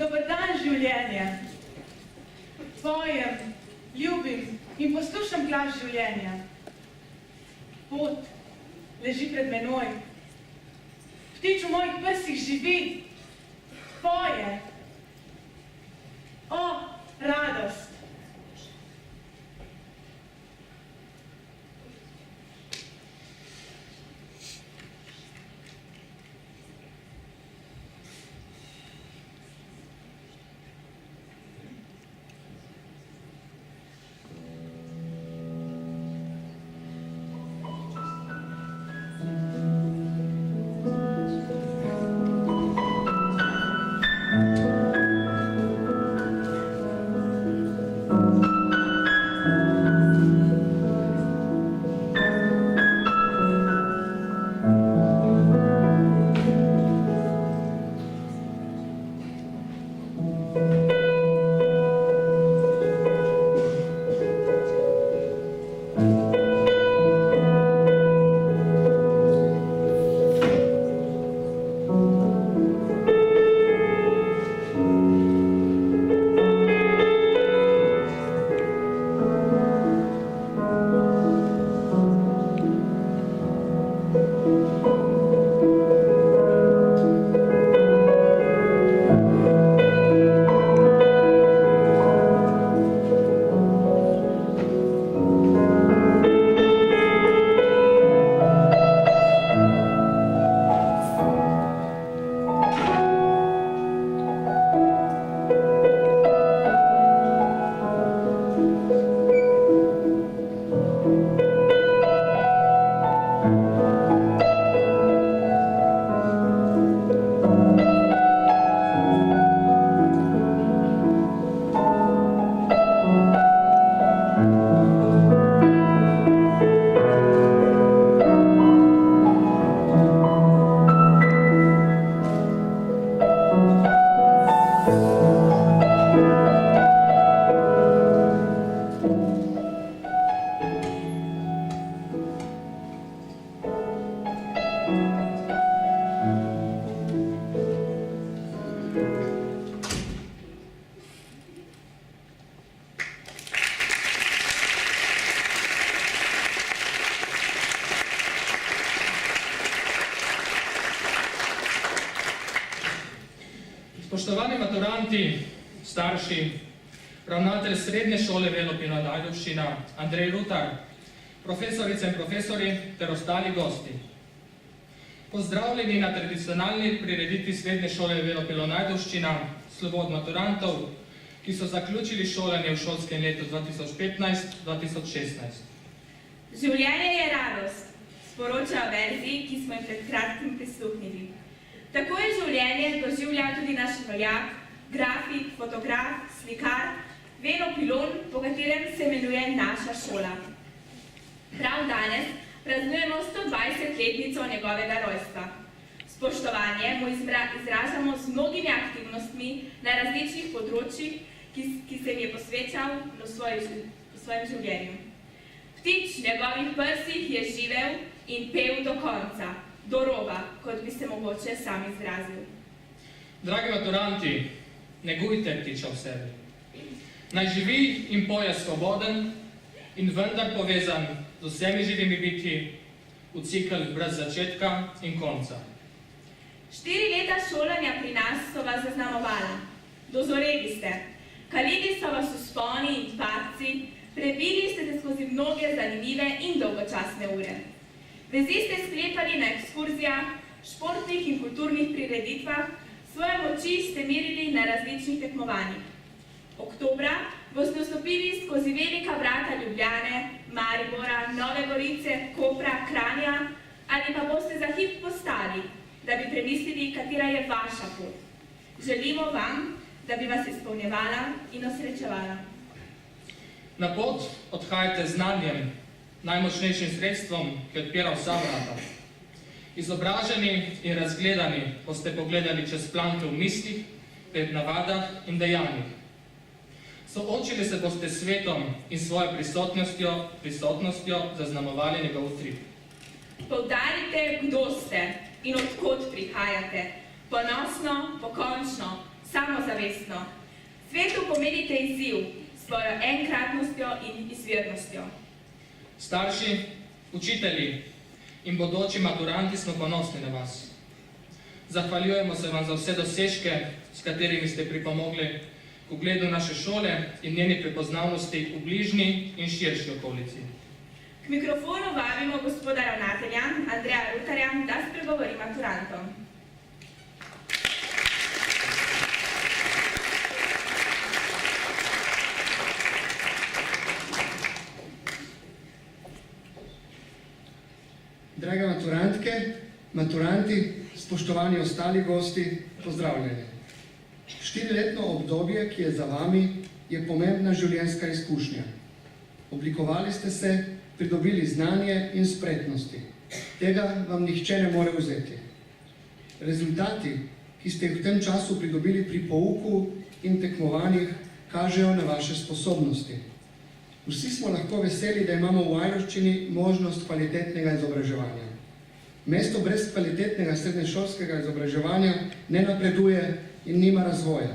Dober dan, življenje. Pojem, ljubim in poslušam glas življenja. Pot leži pred menoj. Ptič v mojih prsih živi, poje. O, radost! Spoštovani maturanti, starši, ravnatelj Srednje šole Velopilna Ajdovščina, Andrej Rutar, profesorice in profesori ter ostali gosti. Pozdravljeni na tradicionalni prireditvi Srednje šole Velopilna Ajdovščina, slovo od maturantov, ki so zaključili šolanje v šolskem letu 2015-2016. Življenje je radost, sporoča verziji, ki smo jim pred kratkim prisluhnili. Tako je življenje doživlja tudi naš rojak, grafik, fotograf, slikar, Veno Pilon, po katerem se imenuje naša šola. Prav danes praznujemo 120-letnico njegovega rojstva. Spoštovanje mu izražamo z mnogimi aktivnostmi na različnih področjih, ki se jim je posvečal v svojem življenju. Ptič v njegovih prsih je živel in pel do konca, do roba, kot bi se mogoče sam izrazil. Dragi maturanti, negujte ptiča v sebi. Naj živi in poje svoboden in vendar povezan z vsemi živimi bitji v cikl brez začetka in konca. 4 leta šolanja pri nas so vas zaznamovala. Dozoreli ste, kalili so vas vzponi in padci, prebili ste se skozi mnoge zanimive in dolgočasne ure. Vezi ste sklepali na ekskurzijah, športnih in kulturnih prireditvah, svoje moči ste merili na različnih tekmovanjih. Oktobra boste vstopili skozi velika vrata Ljubljane, Maribora, Nove Gorice, Kopra, Kranja, ali pa boste za hip postali, da bi premislili, katera je vaša pot. Želimo vam, da bi vas izpolnjevala in osrečevala. Na pot odhajate z znanjem, najmočnejšim sredstvom, ki odpira vsa vrata. Izobraženi in razgledani boste pogledali čez planke v mislih, pred navadah in dejanjih. Soočili se boste s svetom in svojo prisotnostjo zaznamovali njegov utrip. Poudarite, kdo ste in odkot prihajate. Ponosno, pokončno, samozavestno. Svetu pomenite izziv s svojo enkratnostjo in izvirnostjo. Starši, učitelji in bodoči maturanti smo ponosni na vas. Zahvaljujemo se vam za vse dosežke, s katerimi ste pripomogli k ugledu naše šole in njeni prepoznavnosti v bližnji in širši okolici. K mikrofonu vabimo gospoda ravnatelja Andreja Rutarja, da spregovori maturantom. Drage maturantke, maturanti, spoštovani ostali gosti, pozdravljeni. 4-letno obdobje, ki je za vami, je pomembna življenjska izkušnja. Oblikovali ste se, pridobili znanje in spretnosti. Tega vam nihče ne more vzeti. Rezultati, ki ste jih v tem času pridobili pri pouku in tekmovanjih, kažejo na vaše sposobnosti. Vsi smo lahko veseli, da imamo v Ajdovščini možnost kvalitetnega izobraževanja. Mesto brez kvalitetnega srednješolskega izobraževanja ne napreduje in nima razvoja.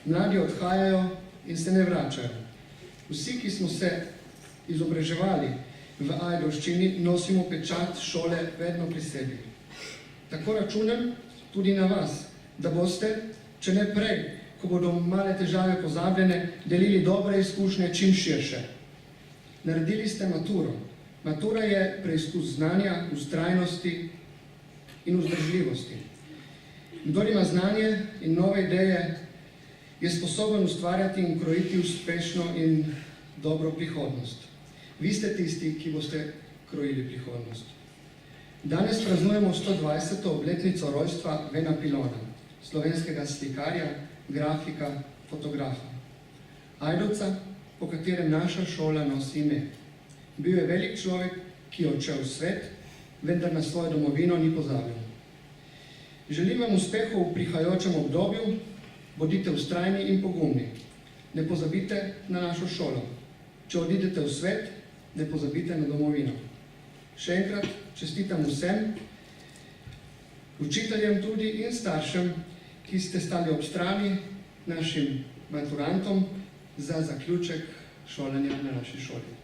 Mladi odhajajo in se ne vračajo. Vsi, ki smo se izobraževali v Ajdovščini, nosimo pečat šole vedno pri sebi. Tako računam tudi na vas, da boste, če ne prej, ko bodo male težave pozabljene, delili dobre izkušnje čim širše. Naredili ste maturo. Matura je preizkus znanja, vztrajnosti in vzdržljivosti. Kdor ima znanje in nove ideje, je sposoben ustvarjati in krojiti uspešno in dobro prihodnost. Vi ste tisti, ki boste krojili prihodnost. Danes praznujemo 120. obletnico rojstva Vena Pilona, slovenskega slikarja, grafika, fotografa. Ajdovca, po katerem naša šola nosi ime. Bil je velik človek, ki je odšel v svet, vendar na svojo domovino ni pozabil. Želim vam uspehov v prihajajočem obdobju, bodite vztrajni in pogumni. Ne pozabite na našo šolo. Če odidete v svet, ne pozabite na domovino. Še enkrat čestitam vsem, učiteljem tudi in staršem, ki ste stali ob strani našim maturantom za zaključek šolanja na naši šoli.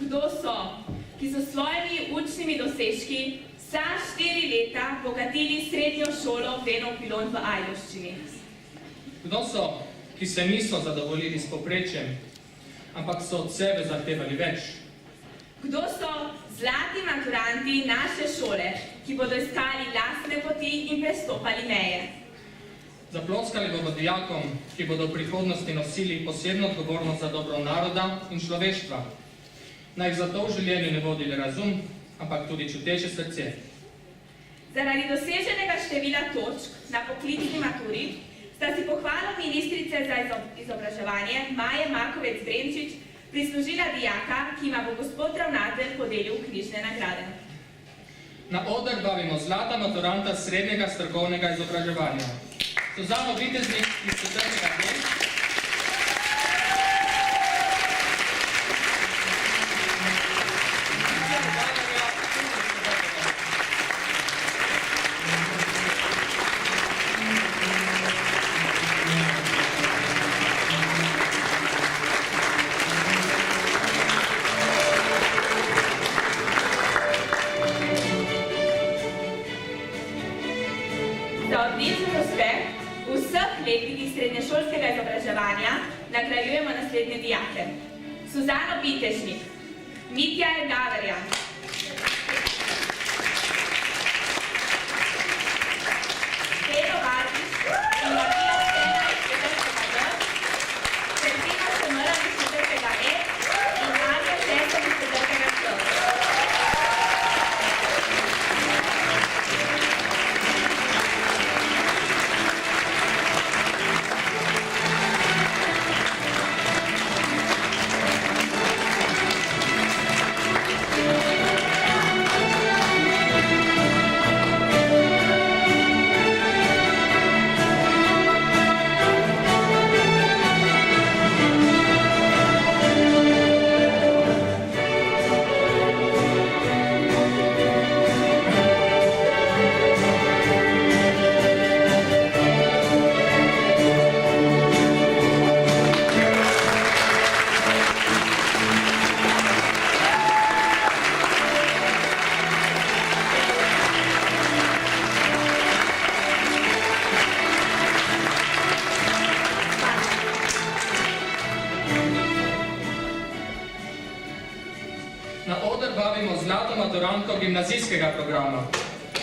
Kdo so, ki so s svojimi učnimi dosežki vsa 4 leta bogatili srednjo šolo Veno Pilon v Ajdovščini? Kdo so, ki se niso zadovoljili s povprečjem, ampak so od sebe zahtevali več? Kdo so zlati maturanti naše šole, ki bodo iskali lastne poti in prestopali meje? Zaploskali bomo dijakom, ki bodo v prihodnosti nosili posebno odgovornost za dobro naroda in človeštva. Naj jih zato v življenju ne vodi le razum, ampak tudi čuteče srce. Zaradi doseženega števila točk na poklicni maturi sta si pohvalo ministrice za izobraževanje Maje Makovec-Brenčič prislužila dijaka, ki ima bo gospod ravnatelj podelil knjižne nagrade. Na oder vabimo zlata maturanta srednjega strokovnega izobraževanja. Suzano Viteznik iz 4. B. Za odličen uspeh v vseh letnikih srednješolskega izobraževanja nagrajujemo naslednje dijake. Suzano Vitežnik, Mitja Ergavarjan, Pero Vardiš in Marija Stena iz 4. D, Serpina Šemrla iz 4. E in Marja Šesel iz 4. C. Na oder vabimo zlato maturantko gimnazijskega programa.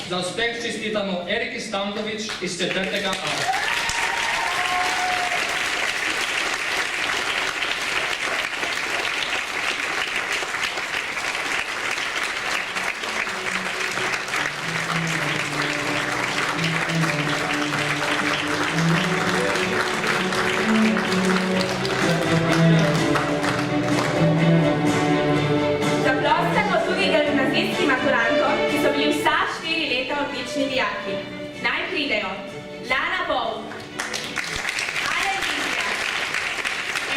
Za uspeh čestitamo Eriki Stankovič iz 4. A. Zaploskamo tudi gimnazijskim maturantom, ki so bili vsa 4 leta odlični dijaki. Naj pridejo Lana Bov, Alen Vizija,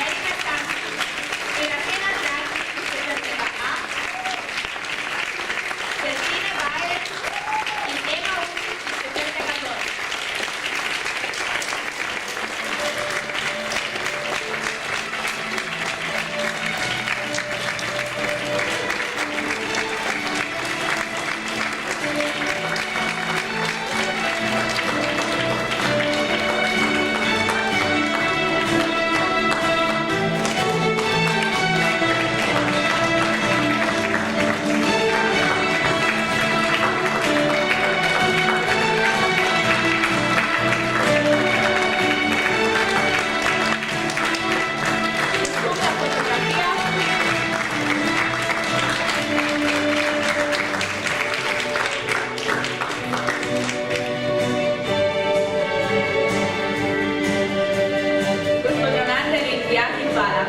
Erika Stankovič, Serafina Dragič iz 4. A, Kristine Bajec in Ema Učić iz 4. B. Druga fotografija. Gospod ravnatelj in dijaki, hvala.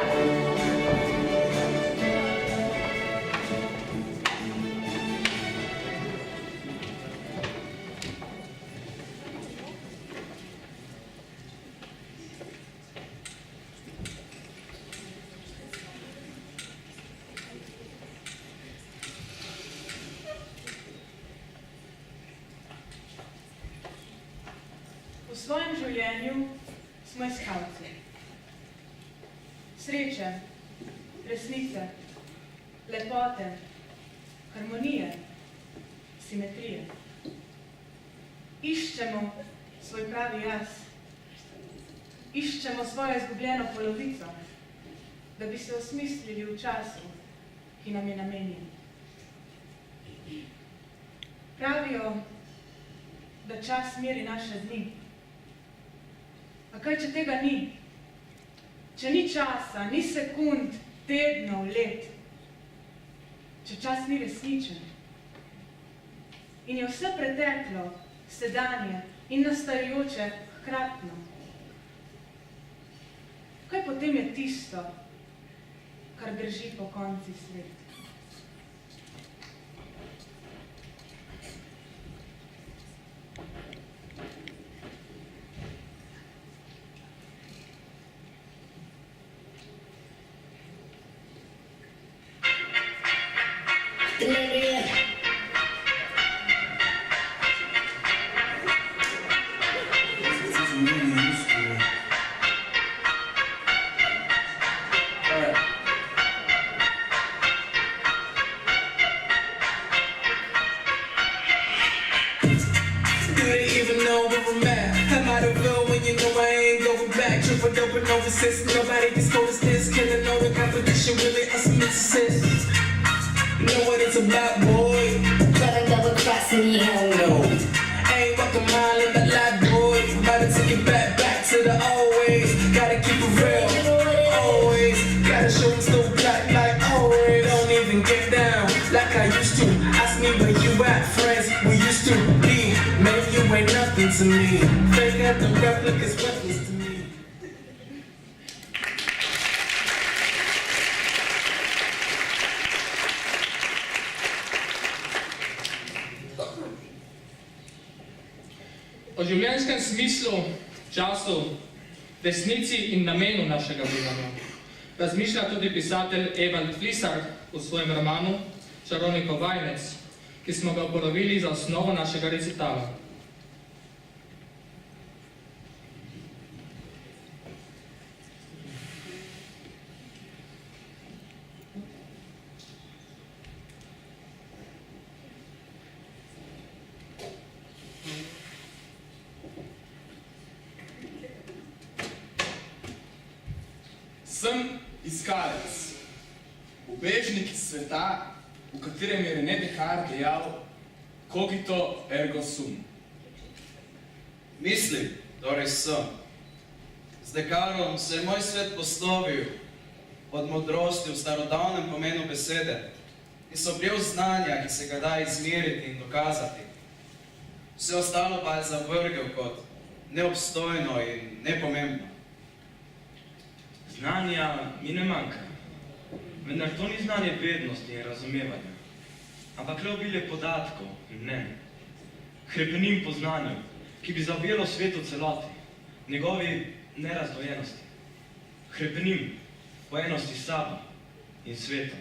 V svojem življenju smo iskalci. Sreče, resnice, lepote, harmonije, simetrije. Iščemo svoj pravi jaz. Iščemo svojo izgubljeno polovico, da bi se osmislili v času, ki nam je namenjen. Pravijo, da čas meri naše dni. A kaj, če tega ni? Če ni časa, ni sekund, tednov, let. Če čas ni resničen. In je vse preteklo, sedanje in nastajajoče hkratno. Kaj potem je tisto, kar drži po konci sveta? Nobody can score this, killing all the competition, really awesome success. You know what it's about, boy. Gotta double cross me, hell no. Ain't walk a mile in the light, boy. About to take it back to the always. Gotta keep it real, always. Gotta show them still black like always. Don't even get down like I used to. Ask me where you at, friends. We used to be. Man, you ain't nothing to me. Fake out the replicas, weapons to me. O življenjskem smislu, času, resnici in namenu našega bivanja razmišlja tudi pisatelj Evald Flisar v svojem romanu Čarovnikov vajnec, ki smo ga uporabili za osnovo našega recitala. Sem iskalec, ubežnik iz sveta, v katerem je René Descartes dejal cogito ergo sum. Mislim, torej sem. Z Descartesom se je moj svet poslovil od modrosti v starodavnem pomenu besede in so prijel znanja, ki se ga da izmeriti in dokazati. Vse ostalo pa je zavrgel kot neobstojno in nepomembno. Znanja mi ne manjka, vendar to ni znanje vednosti in razumevanja, ampak le obilje podatkov in mnenj. Hrepenim po znanju, ki bi zaobjelo svet v celoti, njegovi nerazdvojenosti. Hrepenim po enosti s sabo in svetom.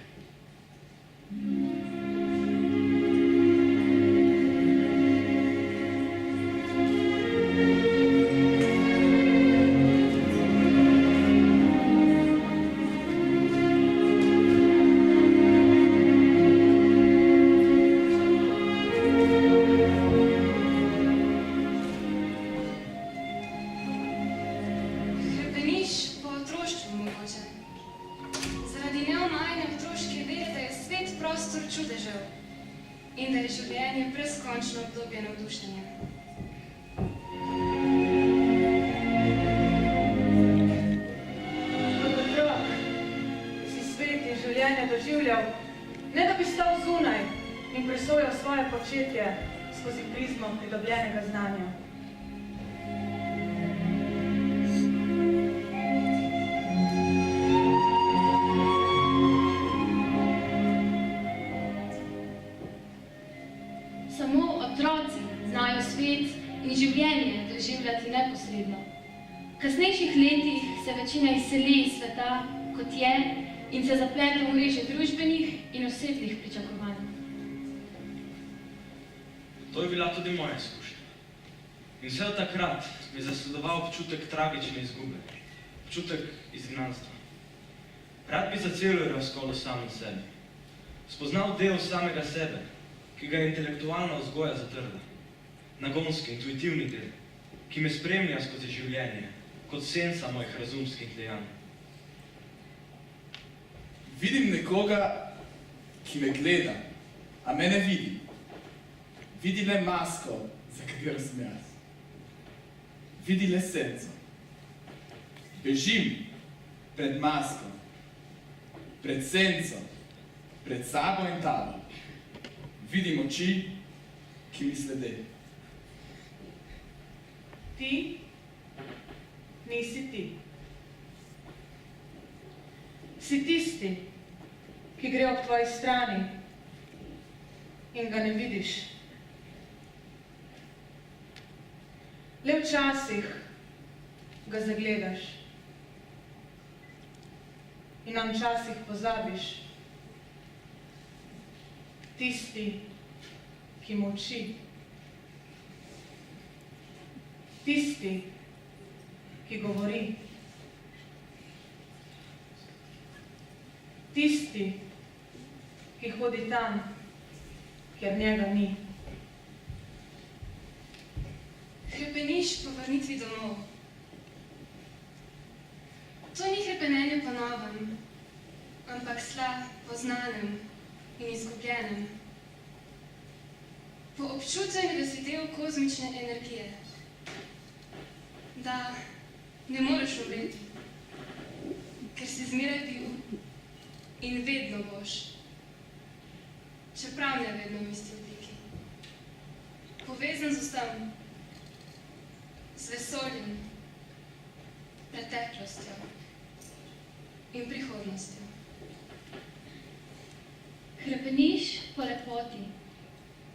Hrepeniš po otroštvu mogoče. Zaradi neomajne otroške vere, da je svet prostor čudežev in da je življenje brezkončno obdobje navdušenja. Kot otrok si svet in življenje doživljal, ne da bi stal zunaj in presojal svoje početje skozi prizmo pridobljenega znanja. Samo otroci znajo svet in življenje doživljati neposredno. V kasnejših letih se večina izseli iz sveta, kot je, in se zaplete v mreže družbenih in osebnih pričakovanj. To je bila tudi moja izkušnja. In vse od takrat me je zasledoval občutek tragične izgube, občutek izgnanstva. Rad bi zacelil razkolo samem sebi, spoznal del samega sebe, ki ga je intelektualna vzgoja zatrla, nagonski, intuitivni del, ki me spremlja skozi življenje, kot senca mojih razumskih dejanj. Vidim nekoga, ki me gleda, a me ne vidi. Vidi le masko, za katero sem jaz. Vidi le senco. Bežim pred masko, pred senco, pred sabo in tabo. Vidim oči, ki mi slede. Ti nisi ti. Si tisti, ki gre ob tvoji strani in ga ne vidiš. Le včasih ga zagledaš in nam včasih pozabiš. Tisti, ki molči. Tisti, ki govori. Tisti, ki hodi tam, kjer njega ni. Hrepeniš po vrnitvi domov. To ni hrepenenje po novem, ampak sla po znanem in izgubljenem. Po občutenju, da si del kozmične energije. Da ne moreš umreti, ker si zmeraj bil in vedno boš. Čeprav ne vedno v isti obliki. Povezan z vsem, z vesoljem, preteklostjo in prihodnostjo. Hrepeniš po